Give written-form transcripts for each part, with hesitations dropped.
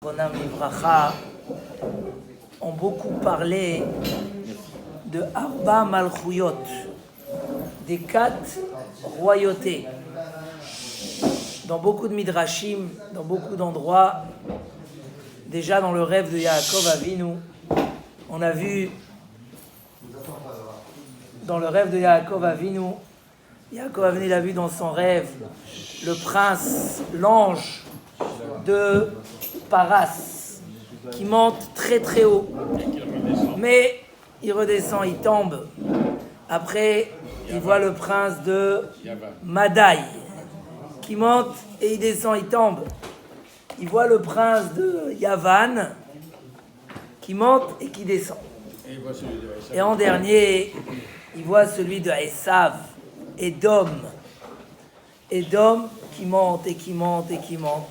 Bonam Ivracha, ont beaucoup parlé de Arba Malchuyot, des 4 royautés. Dans beaucoup de midrashim, dans beaucoup d'endroits, déjà dans le rêve de Yaakov Avinu, on a vu, dans le rêve de Yaakov Avinu, il a vu dans son rêve le prince, l'ange de Paras, qui monte très très haut. Mais il redescend, il tombe. Après, il voit le prince de Madaï, qui monte et il descend, il tombe. Il voit le prince de Yavan, qui monte et qui descend. Et en dernier, il voit celui de Esav, Edom. Edom qui monte et qui monte et qui monte.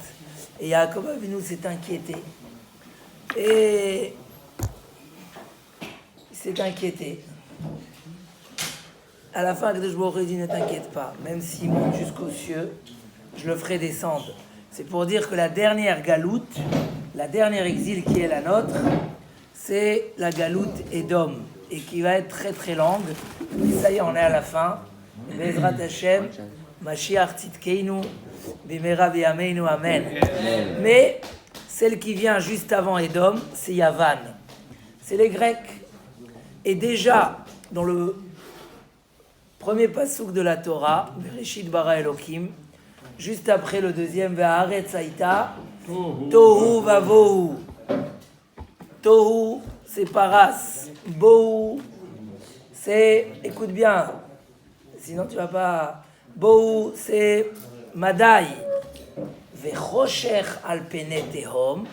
Et Yaakov Avinu s'est inquiété. Et il s'est inquiété. À la fin, Akadosh Baruch Hu dit, ne t'inquiète pas, même s'il monte jusqu'aux cieux, je le ferai descendre. C'est pour dire que la dernière galoute, la dernière exil qui est la nôtre, c'est la galoute Edom, et qui va être très très longue. Et ça y est, on est à la fin. Bezrat Hashem, Mashiach Tzidkeinu, Bimera Biyameinu, Amen. Mais celle qui vient juste avant Edom, c'est Yavan. C'est les Grecs. Et déjà, dans le premier passouk de la Torah, Bereshit bara Elokim, juste après le deuxième, Ve'aretz haïta, Tohu vavohu. Tohu, c'est Paras. Bohu, c'est, écoute bien, sinon tu vas pas. Bohu, c'est Madaï. Ve'chosher al pene tehom.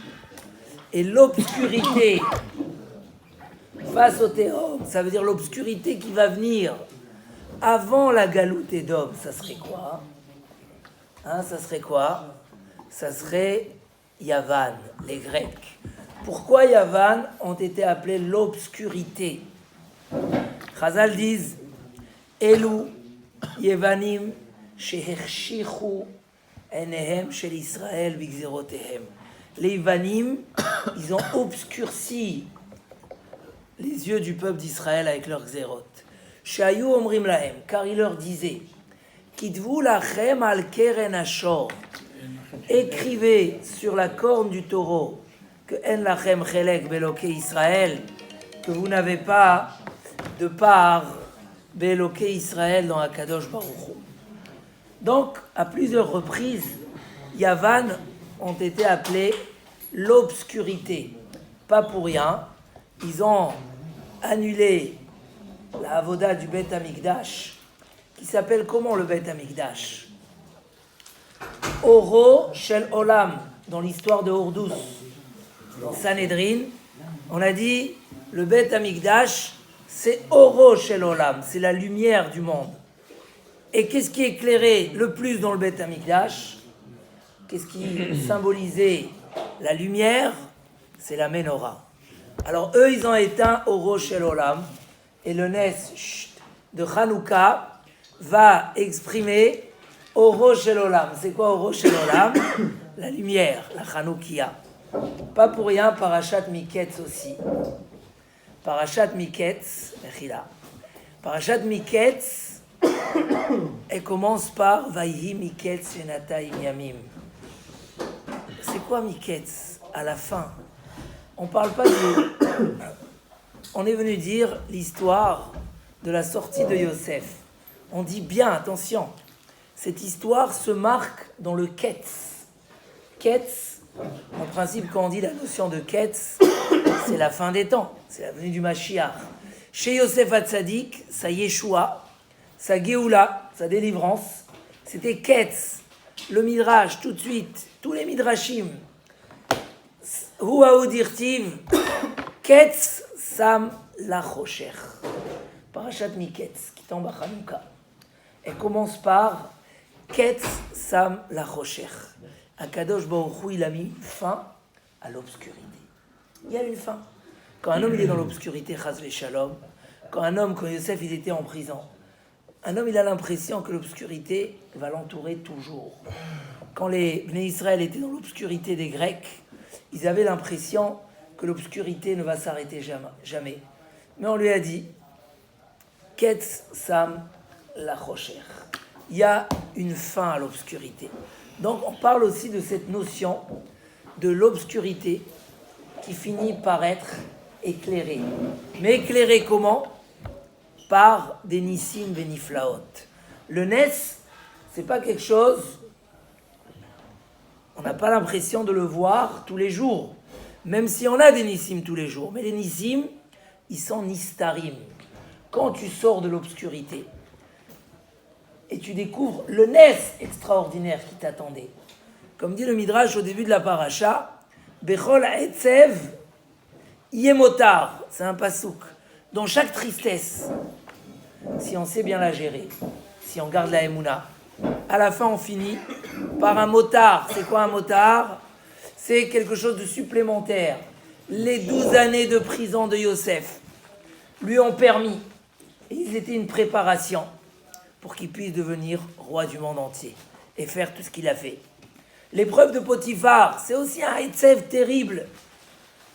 Et l'obscurité face au tehom, ça veut dire l'obscurité qui va venir avant la galoute Edom, ça serait quoi? Ça serait quoi? Ça serait Yavan, les Grecs. Pourquoi Yavan ont été appelés l'obscurité? Chazal disent Elu Yevanim shehershichu enehem shel Israël bigzerotehem. Les Yevanim, ils ont obscurci les yeux du peuple d'Israël avec leurs xérot. Shayu omrim lahem, car il leur disait Kitvu lachem al keren ashor, écrivez sur la corne du taureau que en lachem chelek beloké Israël, que vous n'avez pas de part beloké Israël dans Akadosh Baruch Hu. Donc, à plusieurs reprises, Yavan ont été appelés l'obscurité. Pas pour rien, ils ont annulé la avoda du Beth Amikdash, qui s'appelle comment le Beth Amikdash? Oro Shel Olam, dans l'histoire de Hordous, dans Sanhedrin, on a dit le Beth Amikdash, c'est Oro Shel Olam, c'est la lumière du monde. Et qu'est-ce qui éclairait le plus dans le Beth Amikdash? Qu'est-ce qui symbolisait la lumière? C'est la Menorah. Alors eux, ils ont éteint Oro Shel Olam, et le Nes de Hanouka va exprimer Oro Shel Olam. C'est quoi Oro Shel Olam? La lumière, la Hanoukia. Pas pour rien, Parashat Miketz aussi. Parashat Miketz, Mechila. Parashat Miketz, elle commence par Vayhi Miketz Shenatayim Yamim. C'est quoi Miketz? À la fin. On parle pas de... On est venu dire l'histoire de la sortie de Yosef. On dit bien, attention, cette histoire se marque dans le Ketz. Ketz, en principe, quand on dit la notion de Ketz, c'est la fin des temps, c'est la venue du Mashiach. Chez Yosef Hatzadik, sa Yeshua, sa Géoula, sa délivrance, c'était Ketz. Le Midrash, tout de suite, tous les Midrashim. Huaou dirtiv, Ketz Sam Lachosher. Parashat Miketz, qui tombe à Hanouka. Elle commence par Ketz Sam Lachosher. Akadosh Baruch Hu, il a mis une fin à l'obscurité. Il y a une fin. Quand un homme il est dans l'obscurité, Chaz Shalom, quand un homme, quand Yosef il était en prison, un homme il a l'impression que l'obscurité va l'entourer toujours. Quand les Bnei Israël étaient dans l'obscurité des Grecs, ils avaient l'impression que l'obscurité ne va s'arrêter jamais. Mais on lui a dit, Ketz Sam la Rocher. Il y a une fin à l'obscurité. Donc on parle aussi de cette notion de l'obscurité qui finit par être éclairée. Mais éclairée comment? Par des nissim beniflaot. Le nes, c'est pas quelque chose, on n'a pas l'impression de le voir tous les jours, même si on a des nissim tous les jours. Mais les nissim, ils sont nistarim. Quand tu sors de l'obscurité et tu découvres le nes extraordinaire qui t'attendait, comme dit le Midrash au début de la paracha, Bechol Etzev Yemotar, c'est un pasouk, dans chaque tristesse, si on sait bien la gérer, si on garde la Emouna, à la fin on finit par un motard. C'est quoi un motard? C'est quelque chose de supplémentaire. Les 12 années de prison de Yosef lui ont permis, et ils étaient une préparation pour qu'il puisse devenir roi du monde entier et faire tout ce qu'il a fait. L'épreuve de Potiphar, c'est aussi un Etzev terrible,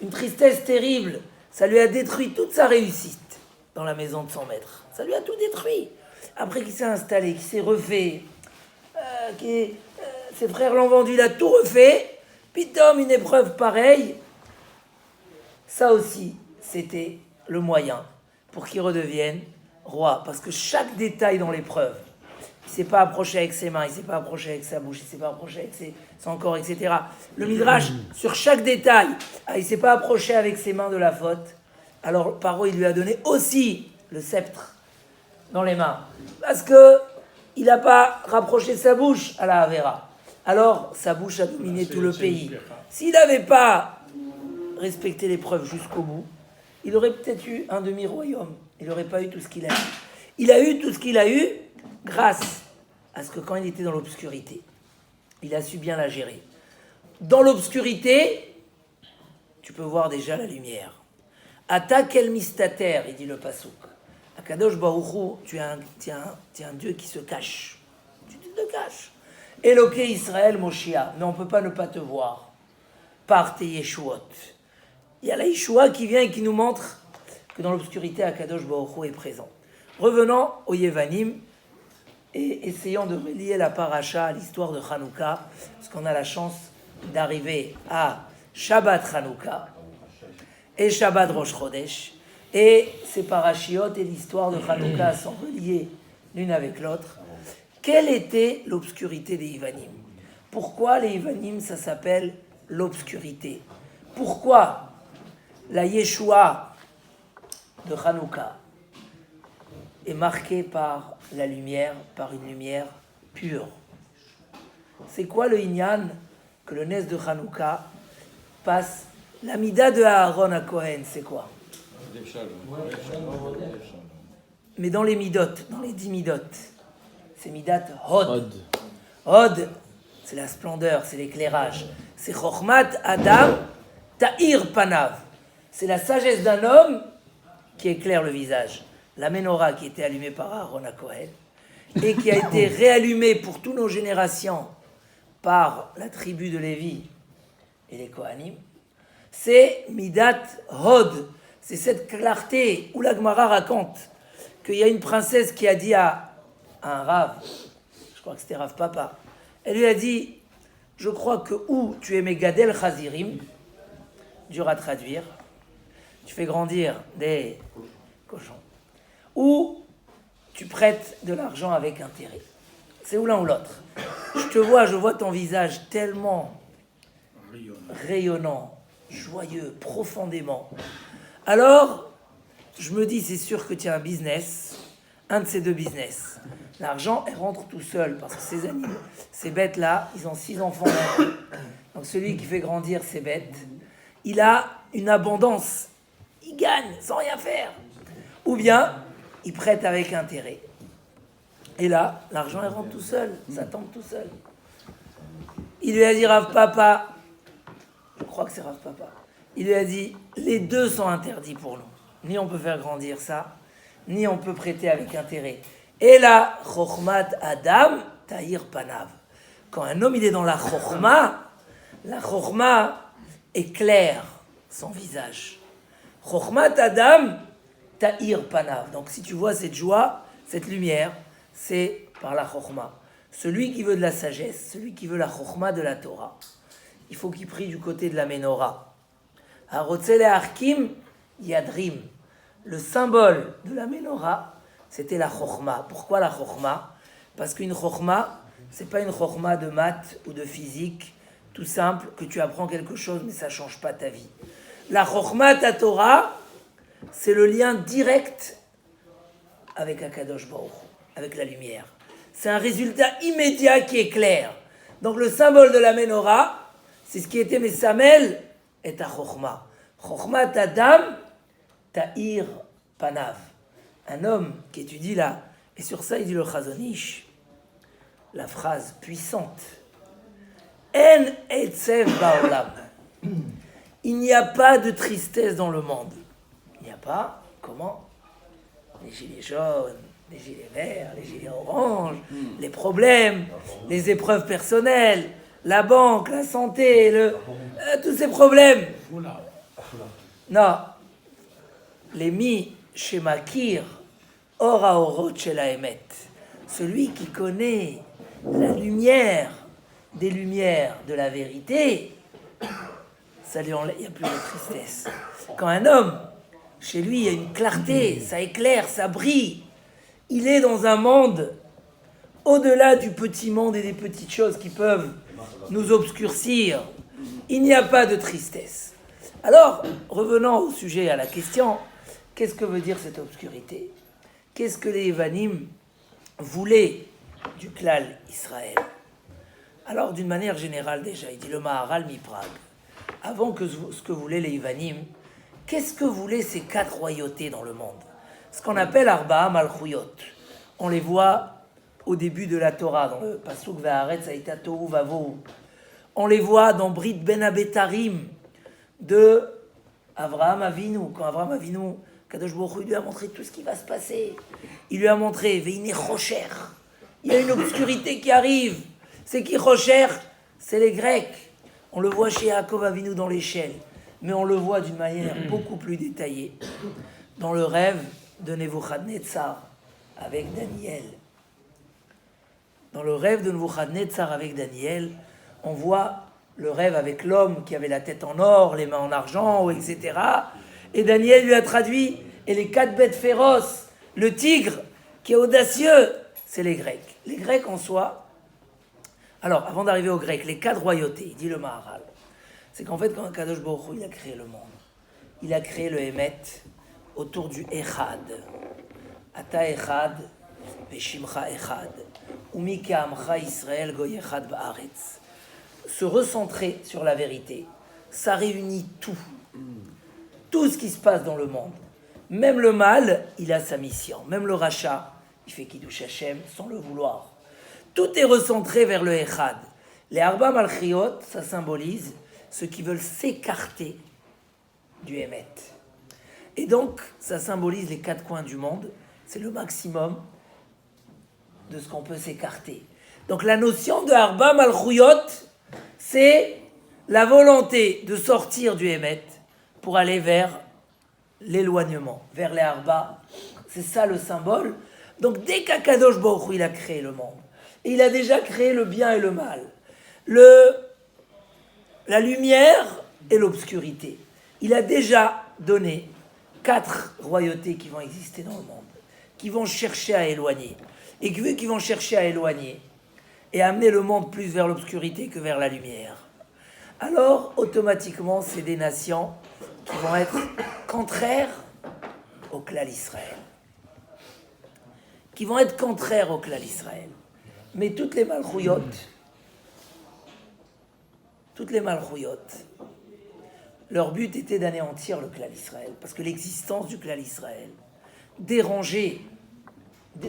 une tristesse terrible. Ça lui a détruit toute sa réussite dans la maison de son maître. Ça lui a tout détruit. Après qu'il s'est installé, qu'il s'est refait, ses frères l'ont vendu, il a tout refait. Pitom, une épreuve pareille, ça aussi, c'était le moyen pour qu'il redevienne roi. Parce que chaque détail dans l'épreuve, il ne s'est pas approché avec ses mains, il ne s'est pas approché avec sa bouche, il ne s'est pas approché avec son corps, etc. Le Midrash, sur chaque détail, il ne s'est pas approché avec ses mains de la faute. Alors, Paro, il lui a donné aussi le sceptre dans les mains. Parce qu'il n'a pas rapproché sa bouche à la Havera. Alors, sa bouche a dominé tout le pays. S'il n'avait pas respecté l'épreuve jusqu'au bout, il aurait peut-être eu un demi-royaume. Il n'aurait pas eu tout ce qu'il a eu. Il a eu tout ce qu'il a eu grâce à ce que quand il était dans l'obscurité, il a su bien la gérer. Dans l'obscurité, tu peux voir déjà la lumière. Ata kel mistater, il dit le pasouk. Akadosh Baruch Hu, tu es un Dieu qui se cache. Tu te caches. Éloqué Israël Moshia, mais on ne peut pas ne pas te voir par tes Yeshuot. Il y a la Yeshua qui vient et qui nous montre que dans l'obscurité, Akadosh Baruch Hu est présent. Revenons au Yevanim et essayons de relier la paracha à l'histoire de Hanouka, parce qu'on a la chance d'arriver à Shabbat Hanouka et Shabbat Rosh Chodesh, et ces parachiotes et l'histoire de Hanouka sont reliés l'une avec l'autre. Quelle était l'obscurité des Ivanim? Pourquoi les Ivanim, ça s'appelle l'obscurité? Pourquoi la Yeshua de Hanouka est marquée par la lumière, par une lumière pure? C'est quoi le Inyan que le Nes de Hanouka passe? La Mida de Aaron à Cohen, c'est quoi? Mais dans les Midot, dans les 10 Midot, c'est Midat Hod. Hod, c'est la splendeur, c'est l'éclairage. C'est Chochmat Adam Ta'ir Panav. C'est la sagesse d'un homme qui éclaire le visage. La menorah qui était allumée par Aaron à Cohen et qui a été réallumée pour toutes nos générations par la tribu de Lévi et les Kohanim, c'est Midat Hod. C'est cette clarté où la Gemara raconte qu'il y a une princesse qui a dit à un Rav, je crois que c'était Rav Papa, elle lui a dit, je crois que où tu es Megadel Chazirim, dur à traduire, tu fais grandir des cochons, ou tu prêtes de l'argent avec intérêt. C'est ou l'un ou l'autre. Je vois ton visage tellement rayonnant, joyeux, profondément. Alors, je me dis, c'est sûr que tu as un business, un de ces deux business. L'argent, elle rentre tout seul, parce que ces animaux, ces bêtes-là, ils ont 6 enfants. Donc celui qui fait grandir ces bêtes, il a une abondance. Il gagne sans rien faire. Ou bien, il prête avec intérêt. Et là, l'argent, elle rentre tout seul. Ça tombe tout seul. Il lui a dit, Rav Papa, je crois que c'est Rav Papa, il lui a dit, les deux sont interdits pour nous. Ni on peut faire grandir ça, ni on peut prêter avec intérêt. Et là, Chochmat Adam Ta'ir Panav. Quand un homme il est dans la Chochma, éclaire son visage. Chokhmat Adam ta'ir panav. Donc si tu vois cette joie, cette lumière, c'est par la Chokhma. Celui qui veut de la sagesse, celui qui veut la Chokhma de la Torah, il faut qu'il prie du côté de la Ménorah. Harotzele Arkim Yadrim. Le symbole de la Ménorah, c'était la Chokhma. Pourquoi la Chokhma? Parce qu'une Chokhma, c'est pas une Chokhma de maths ou de physique, tout simple, que tu apprends quelque chose, mais ça ne change pas ta vie. La Chokhma, ta Torah, c'est le lien direct avec Akadosh Baruch Hu, avec la lumière. C'est un résultat immédiat qui est clair. Donc le symbole de la Ménorah, c'est ce qui était Mesamel et ta Chokhma. Chokhma Adam ta'ir panav. Un homme qui étudie là, et sur ça il dit le Chazon Ish, la phrase puissante. En etzev ba'olam. Il n'y a pas de tristesse dans le monde. Il n'y a pas, comment? Les gilets jaunes, les gilets verts, les gilets oranges, les problèmes, les épreuves personnelles, la banque, la santé, tous ces problèmes. Non. Les mi shemakir ora orot shel haemet. Celui qui connaît la lumière des lumières de la vérité, ça lui enlève, il n'y a plus de tristesse. Quand un homme, chez lui, il y a une clarté, ça éclaire, ça brille, il est dans un monde au-delà du petit monde et des petites choses qui peuvent nous obscurcir. Il n'y a pas de tristesse. Alors, revenons au sujet, à la question, qu'est-ce que veut dire cette obscurité? Qu'est-ce que les Evanim voulaient du klal Israël? Alors, d'une manière générale déjà, il dit le Maharal mi-Prague, avant que ce que voulaient les Evanim, qu'est-ce que voulaient ces 4 royautés dans le monde? Ce qu'on appelle Arba'a Malchuyot. On les voit au début de la Torah, dans le Pasuk Va'aretz Haïta Tohu Vavohu. On les voit dans Brit Ben Abetarim de Avraham Avinu. Quand Avraham Avinu, Kadosh Baruch Hu lui a montré tout ce qui va se passer. Il lui a montré Veine Chocher. Il y a une obscurité qui arrive. C'est qui Chocher? C'est les Grecs. On le voit chez Yaakov Avinu dans l'échelle. Mais on le voit d'une manière beaucoup plus détaillée dans le rêve de Nebuchadnezzar avec Daniel. Dans le rêve de Nebuchadnezzar avec Daniel, on voit le rêve avec l'homme qui avait la tête en or, les mains en argent, etc. Et Daniel lui a traduit, et les 4 bêtes féroces, le tigre qui est audacieux, c'est les Grecs. Les Grecs en soi, alors avant d'arriver aux Grecs, les 4 royautés, dit le Maharal, c'est qu'en fait quand Kadosh Baruch Hu, il a créé le monde, il a créé le Emet autour du Echad. Ata Echad, Veshimcha Echad. Umika Amcha Israël Goy Echad Ba'aretz. Se recentrer sur la vérité, ça réunit tout. Tout ce qui se passe dans le monde. Même le mal, il a sa mission. Même le rachat, il fait Kiddush Hashem sans le vouloir. Tout est recentré vers le Echad. Les Arba Malchiot, ça symbolise ceux qui veulent s'écarter du Emet. Et donc, ça symbolise les 4 coins du monde. C'est le maximum de ce qu'on peut s'écarter. Donc la notion de Arba Malchuyot, c'est la volonté de sortir du Emet pour aller vers l'éloignement, vers les Arba. C'est ça le symbole. Donc dès qu'Akadosh Baruch Hu, il a créé le monde, et il a déjà créé le bien et le mal, la lumière et l'obscurité. Il a déjà donné 4 royautés qui vont exister dans le monde, qui vont chercher à éloigner. Et vu qu'ils vont chercher à éloigner et amener le monde plus vers l'obscurité que vers la lumière, alors automatiquement c'est des nations qui vont être contraires au klal Israël. Qui vont être contraires au klal Israël. Mais toutes les malchuyot, leur but était d'anéantir le klal Israël. Parce que l'existence du klal Israël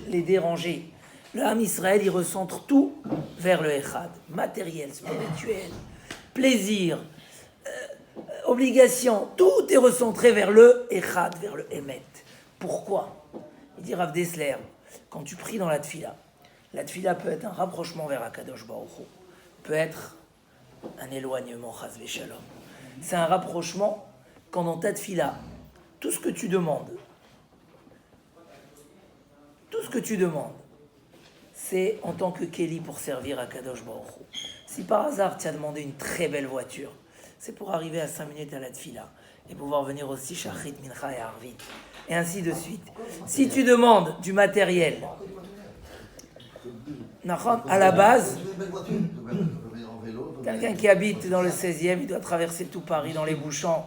les déranger. Le Ham Israël, il recentre tout vers le Echad. Matériel, spirituel, plaisir, obligation. Tout est recentré vers le Echad, vers le Emet. Pourquoi? Il dit Rav Dessler, quand tu pries dans la tfila peut être un rapprochement vers Akadosh Baruch Hu, peut être un éloignement, chas v'shalom. c'est un rapprochement quand dans ta tefila, tout ce que tu demandes, c'est en tant que Kéli pour servir à Kadosh Baruch Hu. Si par hasard tu as demandé une très belle voiture, c'est pour arriver à 5 minutes à la tefila et pouvoir venir aussi Shachrit, Mincha et Arvit, et ainsi de suite. Si tu demandes du matériel, à la base, quelqu'un qui habite dans le 16e, il doit traverser tout Paris dans les bouchons.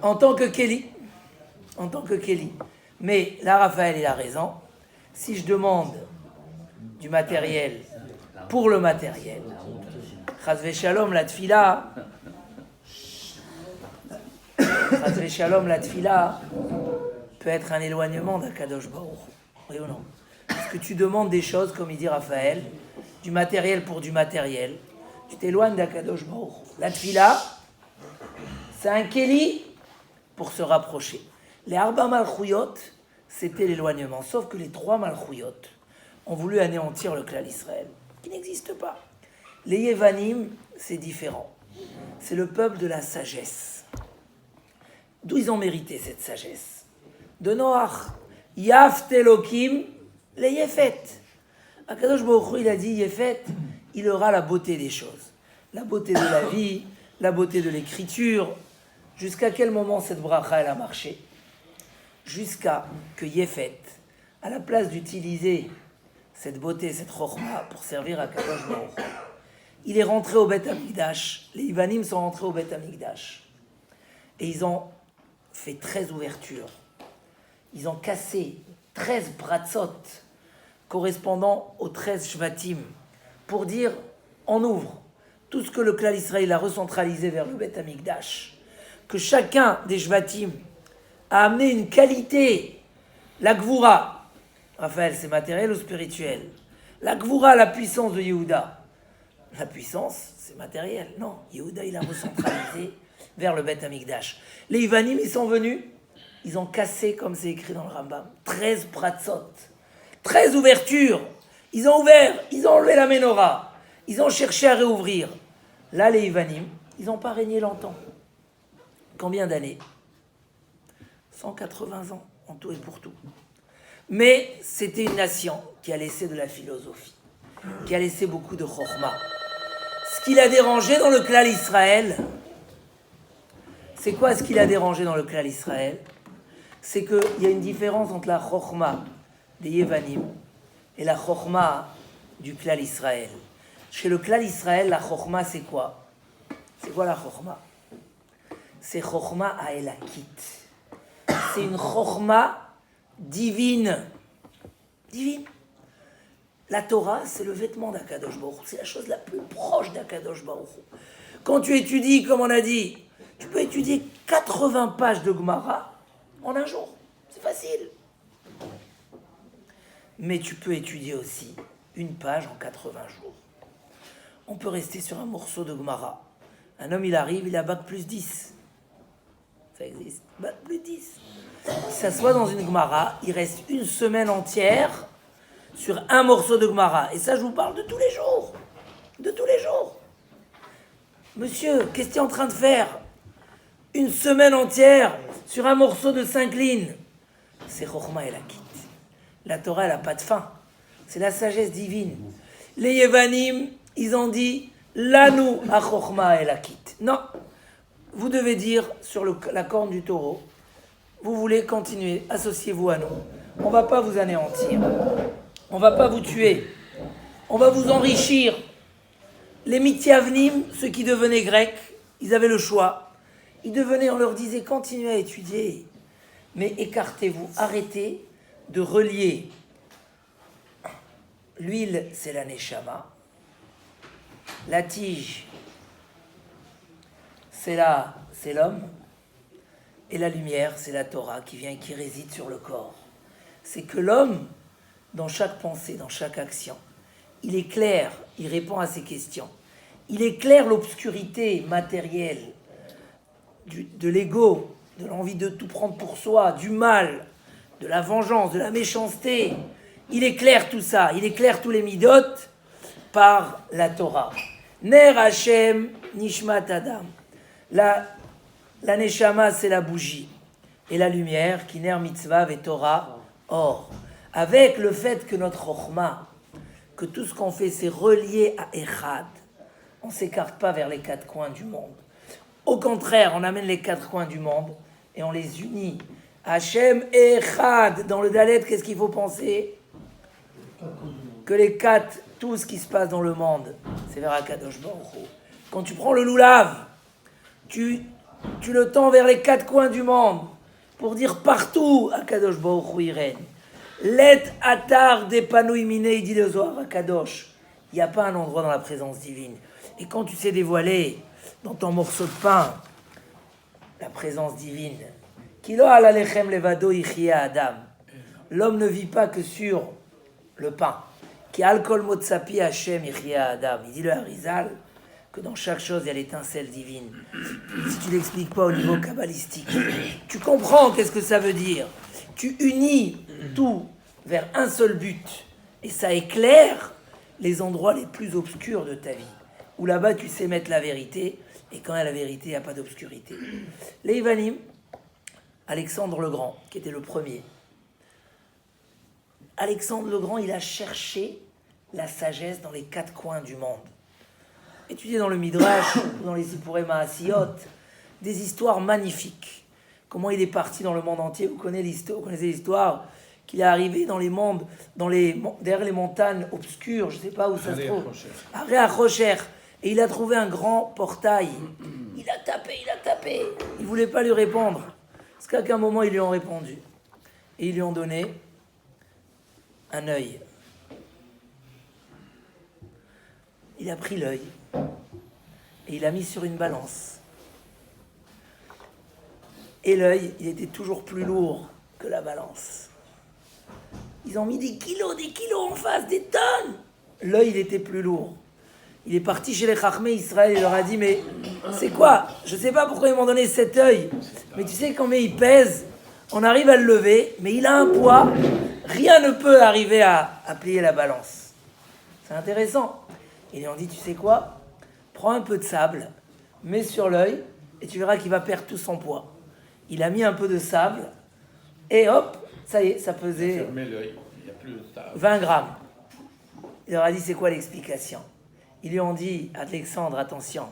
En tant que Kéli. Mais là, Raphaël, il a raison. Si je demande du matériel pour le matériel, Chazve Shalom, la tefila peut être un éloignement d'Akadosh Baruch Hu. Oui ou non? Parce que tu demandes des choses, comme il dit Raphaël, du matériel pour du matériel, tu t'éloignes d'Akadosh Baruch Hu. La tefila, c'est un Kéli pour se rapprocher. Les Arba Malchuyot, c'était l'éloignement. Sauf que les 3 Malchuyot ont voulu anéantir le clan Israël, qui n'existe pas. Les Yevanim, c'est différent. C'est le peuple de la sagesse. D'où ils ont mérité cette sagesse? De Noach. Yaft Elokim, les Yefet. Akadosh Baruch Hu, il a dit Yefet, il aura la beauté des choses. La beauté de la vie, la beauté de l'écriture. Jusqu'à quel moment cette bracha, elle a marché? Jusqu'à que Yefet, à la place d'utiliser cette beauté, cette chokhma pour servir à Kadosh Baruch Hu, il est rentré au Beth Amikdash. Les Ivanim sont rentrés au Beth Amikdash. Et ils ont fait 13 ouvertures. Ils ont cassé 13 bratzot correspondant aux 13 shvatim pour dire, on ouvre tout ce que le clan Israël a recentralisé vers le Beth Amikdash, que chacun des shvatim a amené une qualité. La Gvura, Raphaël, c'est matériel ou spirituel? La Gvura, la puissance de Yehuda. La puissance, c'est matériel. Non, Yehuda, il a recentralisé vers le Beth Amikdash. Les Ivanim, ils sont venus, ils ont cassé, comme c'est écrit dans le Rambam, 13 pratzot, 13 ouvertures. Ils ont ouvert, ils ont enlevé la menorah, ils ont cherché à réouvrir. Là, les Ivanim, ils n'ont pas régné longtemps. Combien d'années? 180 ans, en tout et pour tout. Mais c'était une nation qui a laissé de la philosophie, qui a laissé beaucoup de chokhma. Ce qui l'a dérangé dans le clan Israël, c'est quoi ce qui l'a dérangé dans le clan Israël? C'est qu'il y a une différence entre la chokhma des Yevanim et la chokhma du clan Israël. Chez le clan Israël, la chokhma, c'est quoi? C'est quoi la chokhma? C'est chokhma à Elakit. C'est une chokhma divine. Divine. La Torah, c'est le vêtement d'Akadosh Baruch Hu. C'est la chose la plus proche d'Akadosh Baruch Hu. Quand tu étudies, comme on a dit, tu peux étudier 80 pages de Gemara en un jour. C'est facile. Mais tu peux étudier aussi une page en 80 jours. On peut rester sur un morceau de Gemara. Un homme, il arrive, il a bac plus 10. Ça existe. Bac plus 10. Il s'assoit dans une Gemara, il reste une semaine entière sur un morceau de Gemara. Et ça, je vous parle de tous les jours. De tous les jours. Monsieur, qu'est-ce que tu es en train de faire? Une semaine entière sur un morceau de 5 lignes. C'est Chokhma et Lakit. La Torah, elle n'a pas de fin. C'est la sagesse divine. Les Yevanim, ils ont dit Lanu a Chokhma et Lakit. Non. Vous devez dire sur la corne du taureau, vous voulez continuer, associez-vous à nous. On ne va pas vous anéantir. On ne va pas vous tuer. On va vous enrichir. Les Mithyavnim, ceux qui devenaient grecs, ils avaient le choix. Ils devenaient, on leur disait, continuez à étudier. Mais écartez-vous, arrêtez de relier. L'huile, c'est la neshama. La tige, c'est l'homme. Et la lumière, c'est la Torah qui vient et qui réside sur le corps. C'est que l'homme, dans chaque pensée, dans chaque action, il éclaire, il répond à ces questions. Il éclaire l'obscurité matérielle de l'ego, de l'envie de tout prendre pour soi, du mal, de la vengeance, de la méchanceté. Il éclaire tout ça, il éclaire tous les midotes par la Torah. Ner Hashem Nishmat Adam. La Neshama, c'est la bougie. Et la lumière, qui ner mitzvah et Torah, or. Avec le fait que notre Chokhmah, que tout ce qu'on fait, c'est relié à Echad, on ne s'écarte pas vers les quatre coins du monde. Au contraire, on amène les quatre coins du monde et on les unit. Hashem Echad, dans le Dalet, qu'est-ce qu'il faut penser? Que les quatre, tout ce qui se passe dans le monde, c'est vers Akadosh Baruch Hu. Quand tu prends le loulav, tu le tends vers les quatre coins du monde pour dire partout Akadosh Baruch Hu il règne. Let atar depanouy miné, il dit le Zohar Akadosh. Il n'y a pas un endroit dans la présence divine. Et quand tu sais dévoiler dans ton morceau de pain la présence divine, Kilo ala lechem levado ichia adam. L'homme ne vit pas que sur le pain. Ki alkol motsapi Hashem ichia adam. Il dit le Harizal que dans chaque chose il y a l'étincelle divine. Si tu l'expliques pas au niveau kabbalistique, tu comprends qu'est-ce que ça veut dire. Tu unis tout vers un seul but et ça éclaire les endroits les plus obscurs de ta vie. Où là-bas tu sais mettre la vérité et quand il y a la vérité il n'y a pas d'obscurité. Les Ivanim, Alexandre le Grand, qui était le premier. Alexandre le Grand, il a cherché la sagesse dans les quatre coins du monde. Étudiez dans le Midrash, dans les Sipurei Maasiyot, des histoires magnifiques. Comment il est parti dans le monde entier. Vous connaissez l'histoire qu'il est arrivé dans les mondes, derrière les montagnes obscures, je ne sais pas où ça se trouve. Aré à Rocher. Et il a trouvé un grand portail. Il a tapé. Il ne voulait pas lui répondre. Parce qu'à un moment, ils lui ont répondu. Et ils lui ont donné un œil. Il a pris l'œil et il l'a mis sur une balance. Et l'œil, il était toujours plus lourd que la balance. Ils ont mis des kilos en face, des tonnes. L'œil, il était plus lourd. Il est parti chez les Chachmei Israël et leur a dit, mais c'est quoi? Je ne sais pas pourquoi ils m'ont donné cet œil, mais tu sais combien il pèse? On arrive à le lever, mais il a un poids, rien ne peut arriver à plier la balance. C'est intéressant. Ils lui ont dit, tu sais quoi? Prends un peu de sable, mets sur l'œil, et tu verras qu'il va perdre tout son poids. Il a mis un peu de sable, et hop, ça y est, ça pesait fermez l'œil, il n'y a plus de sable. 20 grammes. Il leur a dit, c'est quoi l'explication? Ils lui ont dit, Alexandre, attention,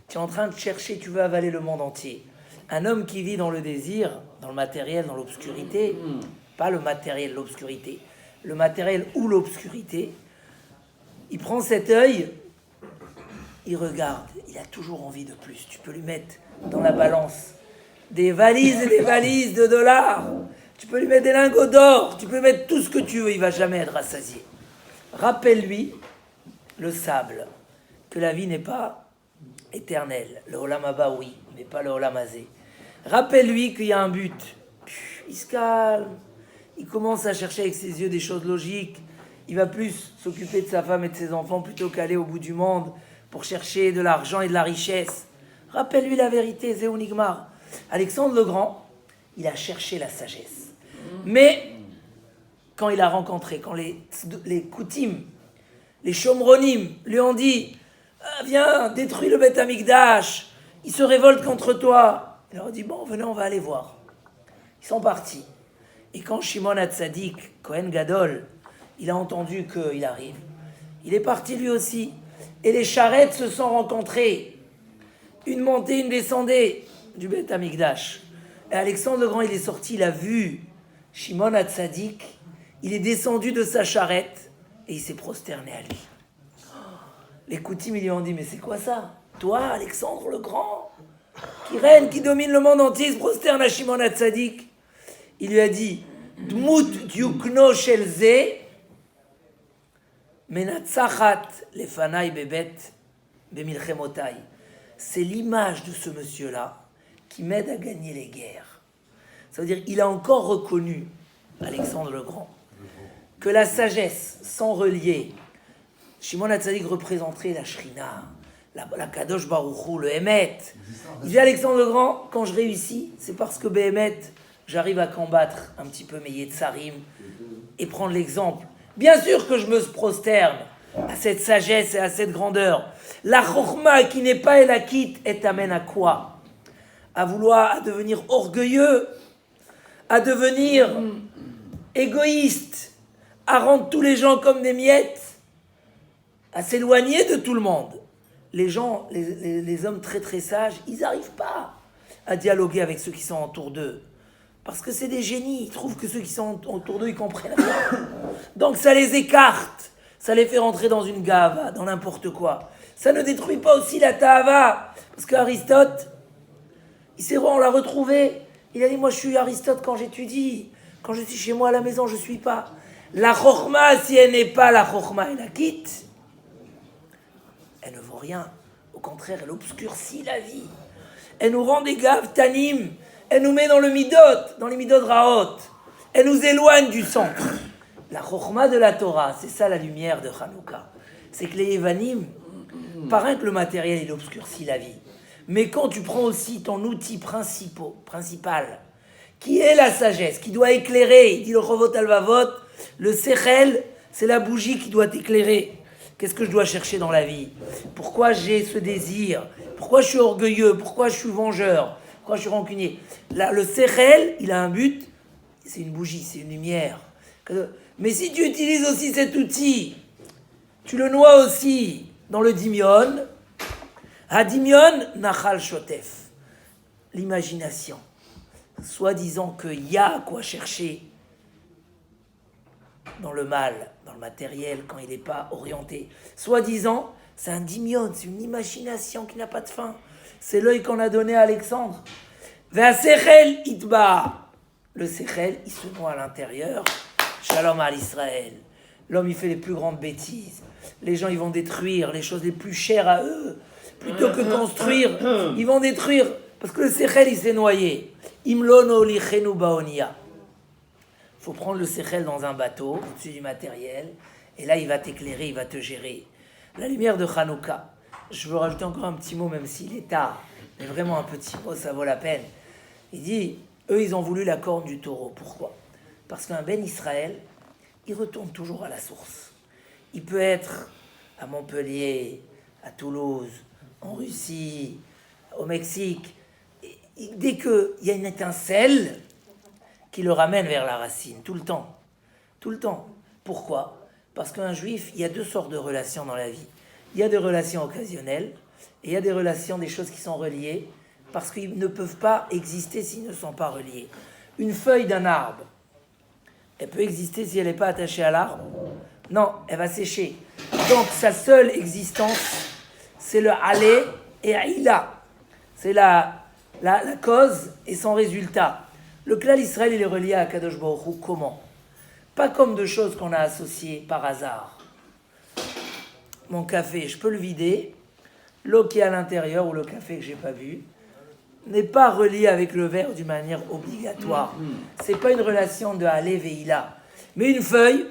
tu es en train de chercher, tu veux avaler le monde entier. Un homme qui vit dans le désir, dans le matériel, dans l'obscurité, pas le matériel, l'obscurité, le matériel ou l'obscurité, il prend cet œil, il regarde, il a toujours envie de plus. Tu peux lui mettre dans la balance des valises et des valises de dollars, tu peux lui mettre des lingots d'or, tu peux lui mettre tout ce que tu veux, il ne va jamais être rassasié. Rappelle-lui le sable, que la vie n'est pas éternelle. Le Olam Haba, oui, mais pas le Olam Hazé. Rappelle-lui qu'il y a un but. Il se calme. Il commence à chercher avec ses yeux des choses logiques. Il va plus s'occuper de sa femme et de ses enfants plutôt qu'aller au bout du monde pour chercher de l'argent et de la richesse. Rappelle-lui la vérité, Zéou Nigmar. Alexandre le Grand, il a cherché la sagesse. Mais quand il a rencontré, quand les Koutim, les Shomronim lui ont dit « Viens, détruis le Beth Amikdash, il se révolte contre toi. » Il leur a dit « Bon, venez, on va aller voir. » Ils sont partis. Et quand Shimon Hatzadik, Kohen Gadol, il a entendu qu'il arrive, il est parti lui aussi. Et les charrettes se sont rencontrées. Une montée, une descendée du Beth Amikdash. Et Alexandre le Grand, il est sorti, il a vu Shimon Hatzadik, il est descendu de sa charrette, et il s'est prosterné à lui. Les Koutim, ils lui ont dit, mais c'est quoi ça? Toi, Alexandre le Grand, qui règne, qui domine le monde entier, il se prosterne à Shimon Hatzadik. Il lui a dit, Dmut diukno shelze, menatzachat lefanai bebet bemilchemotai. C'est l'image de ce monsieur-là qui m'aide à gagner les guerres. Ça veut dire, il a encore reconnu, Alexandre le Grand, que la sagesse, sans relier, Shimon Hatzadik représenterait la Shrina, la Kadosh Baruch Hu, le Emet. Il dit Alexandre le Grand, quand je réussis, c'est parce que Behemet, j'arrive à combattre un petit peu mes Yetzarim et prendre l'exemple. Bien sûr que je me prosterne à cette sagesse et à cette grandeur. La chokhma qui n'est pas elakite, elle t'amène à quoi? À vouloir, à devenir orgueilleux, à devenir égoïste, à rendre tous les gens comme des miettes, à s'éloigner de tout le monde. Les gens, les hommes très très sages, ils n'arrivent pas à dialoguer avec ceux qui sont autour d'eux. Parce que c'est des génies, ils trouvent que ceux qui sont autour d'eux, ils comprennent rien. Donc ça les écarte, ça les fait rentrer dans une gava, dans n'importe quoi. Ça ne détruit pas aussi la ta'ava. Parce qu'Aristote, on l'a retrouvé. Il a dit, moi je suis Aristote quand j'étudie. Quand je suis chez moi à la maison, je ne suis pas. La chokhma, si elle n'est pas la chokhma, elle la quitte. Elle ne vaut rien. Au contraire, elle obscurcit la vie. Elle nous rend des gaves tanim. Elle nous met dans le midot, dans les midot raot. Elle nous éloigne du centre. La chokhma de la Torah, c'est ça la lumière de Hanouka. C'est que les Evanim, paraît que le matériel, il obscurcit la vie. Mais quand tu prends aussi ton outil principal, qui est la sagesse, qui doit éclairer, il dit le chovot alvavot, le sechel, c'est la bougie qui doit t'éclairer. Qu'est-ce que je dois chercher dans la vie? Pourquoi j'ai ce désir? Pourquoi je suis orgueilleux? Pourquoi je suis vengeur? Pourquoi je suis rancunier? Là, le sechel, il a un but, c'est une bougie, c'est une lumière. Mais si tu utilises aussi cet outil, tu le noies aussi dans le dimion, hadimion nachal shotef, l'imagination, soi-disant qu'il y a à quoi chercher dans le mal, dans le matériel, quand il n'est pas orienté. Soi-disant, c'est un dimion, c'est une imagination qui n'a pas de fin. C'est l'œil qu'on a donné à Alexandre. Ve'asechel itba. Le sechel, il se noie à l'intérieur. Shalom à l'Israël. L'homme, il fait les plus grandes bêtises. Les gens, ils vont détruire les choses les plus chères à eux. Plutôt que construire, ils vont détruire. Parce que le sechel, il s'est noyé. Imlono lichenu baonia. Il faut prendre le sechel dans un bateau, au-dessus du matériel. Et là, il va t'éclairer, il va te gérer. La lumière de Hanouka. Je veux rajouter encore un petit mot, même s'il est tard. Mais vraiment un petit mot, ça vaut la peine. Il dit, eux, ils ont voulu la corne du taureau. Pourquoi? Parce qu'un Ben Israël, il retourne toujours à la source. Il peut être à Montpellier, à Toulouse, en Russie, au Mexique. Et dès qu'il y a une étincelle qui le ramène vers la racine, tout le temps. Tout le temps. Pourquoi? Parce qu'un juif, il y a deux sortes de relations dans la vie. Il y a des relations occasionnelles et il y a des relations, des choses qui sont reliées parce qu'ils ne peuvent pas exister s'ils ne sont pas reliés. Une feuille d'un arbre, elle peut exister si elle n'est pas attachée à l'arbre? Non, elle va sécher. Donc sa seule existence, c'est le aller et aïla. C'est la cause et son résultat. Le klal Israël, il est relié à Kadosh Baruch Hu. Comment? Pas comme deux choses qu'on a associées par hasard. Mon café, je peux le vider. L'eau qui est à l'intérieur ou le café que j'ai pas vu n'est pas relié avec le verre d'une manière obligatoire. C'est pas une relation de aller veila. Mais une feuille,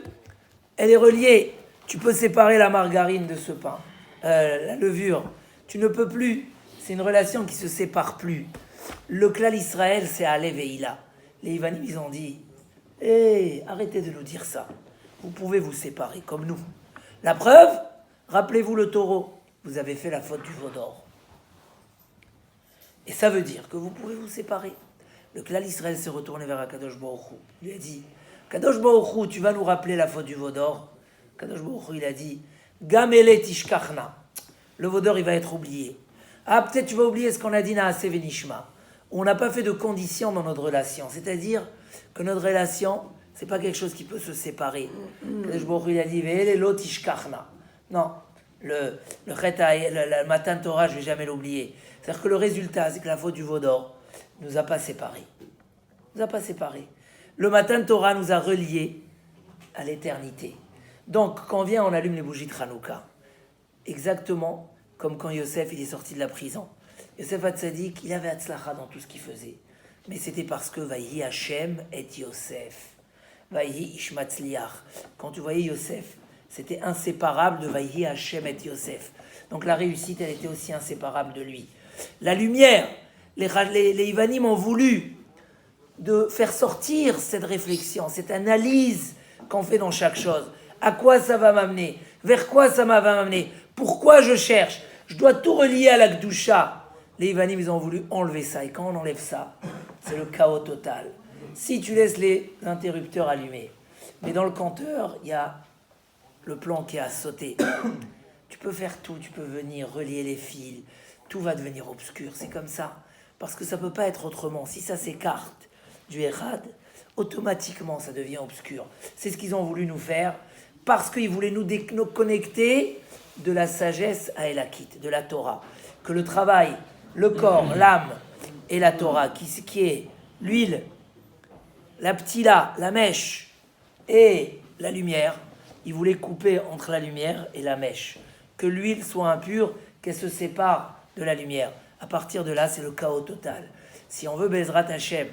elle est reliée. Tu peux séparer la margarine de ce pain, la levure. Tu ne peux plus. C'est une relation qui se sépare plus. Le klal Israël, c'est aller veila. Les Ivanim, ils ont dit, arrêtez de nous dire ça. Vous pouvez vous séparer comme nous. La preuve, rappelez-vous le taureau. Vous avez fait la faute du veau d'or. Et ça veut dire que vous pouvez vous séparer. Le klal Israël s'est retourné vers Akadosh Baruch Hu. Il lui a dit, Kadosh Baruch Hu, tu vas nous rappeler la faute du veau d'or. Kadosh Baruch Hu, il a dit, Gamele tishkachna. Le veau d'or, il va être oublié. Ah, peut-être tu vas oublier ce qu'on a dit Naase Venishma. On n'a pas fait de conditions dans notre relation. C'est-à-dire que notre relation, c'est pas quelque chose qui peut se séparer. Kadosh Baruch Hu, il a dit, Ve'elelo tishkachna. Non. Le matin Torah, je ne vais jamais l'oublier. C'est-à-dire que le résultat, c'est que la faute du veau d'or ne nous a pas séparés. Nous a pas séparés. Le matin Torah nous a reliés à l'éternité. Donc, quand on vient, on allume les bougies de Hanouka. Exactement comme quand Yosef il est sorti de la prison. Yosef Hatzadik, il avait Hatzlacha dans tout ce qu'il faisait. Mais c'était parce que Vaïhi Hashem et Yosef. Vaïhi Ishmatzliach. Quand tu voyais Yosef, c'était inséparable de Vaïhi Hashem et Yosef. Donc la réussite, elle était aussi inséparable de lui. La lumière, les Ivanim ont voulu de faire sortir cette réflexion, cette analyse qu'on fait dans chaque chose. À quoi ça va m'amener? Vers quoi ça va m'amener? Pourquoi je cherche? Je dois tout relier à la Gdusha. Les Ivanim, ils ont voulu enlever ça. Et quand on enlève ça, c'est le chaos total. Si tu laisses les interrupteurs allumés, mais dans le compteur, il y a le plan qui a sauté. Tu peux faire tout, tu peux venir relier les fils, tout va devenir obscur, c'est comme ça. Parce que ça ne peut pas être autrement. Si ça s'écarte du Echad, automatiquement ça devient obscur. C'est ce qu'ils ont voulu nous faire, parce qu'ils voulaient nous connecter de la sagesse à Elakit, de la Torah. Que le travail, le corps, l'âme et la Torah, qui est l'huile, la ptila, la mèche et la lumière, ils voulaient couper entre la lumière et la mèche. Que l'huile soit impure, qu'elle se sépare de la lumière. À partir de là, c'est le chaos total. Si on veut Bezrat Hashem,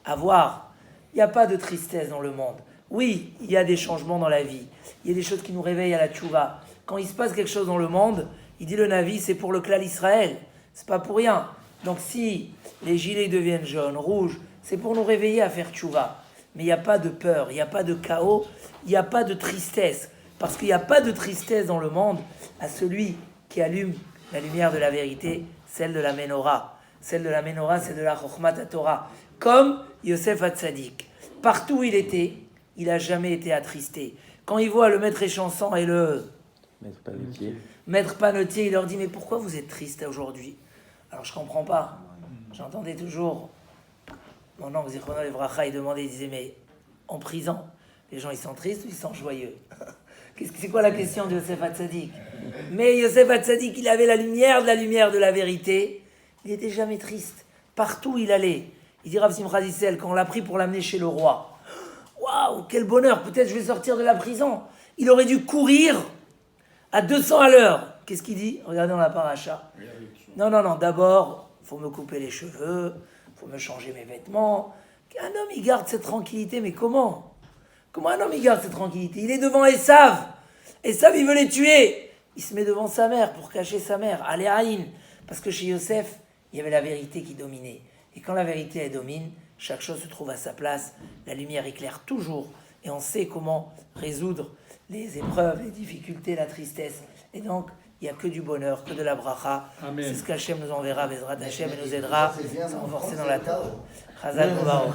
avoir, il n'y a pas de tristesse dans le monde. Oui, il y a des changements dans la vie. Il y a des choses qui nous réveillent à la tchouva. Quand il se passe quelque chose dans le monde, il dit le Navi, c'est pour le klal Israël. C'est pas pour rien. Donc si les gilets deviennent jaunes, rouges, c'est pour nous réveiller à faire tchouva. Mais il n'y a pas de peur, il n'y a pas de chaos, il n'y a pas de tristesse. Parce qu'il n'y a pas de tristesse dans le monde à celui qui allume la lumière de la vérité, celle de la Ménorah. Celle de la Ménorah, c'est de la Chokhmat Torah. Comme Yosef Hatzadik. Partout où il était, il n'a jamais été attristé. Quand il voit le maître échanson et le maître Panotier, il leur dit « Mais pourquoi vous êtes triste aujourd'hui ?» Alors je ne comprends pas. J'entendais toujours mon oncle Zichrono Livracha, il demandait, il disait « Mais en prison, les gens ils sont tristes ou ils sont joyeux ?» C'est quoi la question de Yosef Hatzadik? Mais Yosef Hatzadik, il avait la lumière de la vérité. Il n'était jamais triste. Partout où il allait. Il dit Rav Simcha Zissel, quand on l'a pris pour l'amener chez le roi. Waouh, quel bonheur, peut-être je vais sortir de la prison. Il aurait dû courir à 200 à l'heure. Qu'est-ce qu'il dit? Regardez dans la paracha. Non, d'abord, il faut me couper les cheveux, il faut me changer mes vêtements. Un homme, il garde cette tranquillité, mais comment? Comment un homme, il garde cette tranquillité? Il est devant Esav. Esav, il veut les tuer. Il se met devant sa mère pour cacher sa mère. Allez, Aïn. Parce que chez Yosef, il y avait la vérité qui dominait. Et quand la vérité, elle domine, chaque chose se trouve à sa place. La lumière éclaire toujours. Et on sait comment résoudre les épreuves, les difficultés, la tristesse. Et donc, il n'y a que du bonheur, que de la bracha. Amen. C'est ce qu'Hachem nous enverra, Bezrat Hachem, et nous aidera à se renforcer dans la Torah. Chazal Mubarak.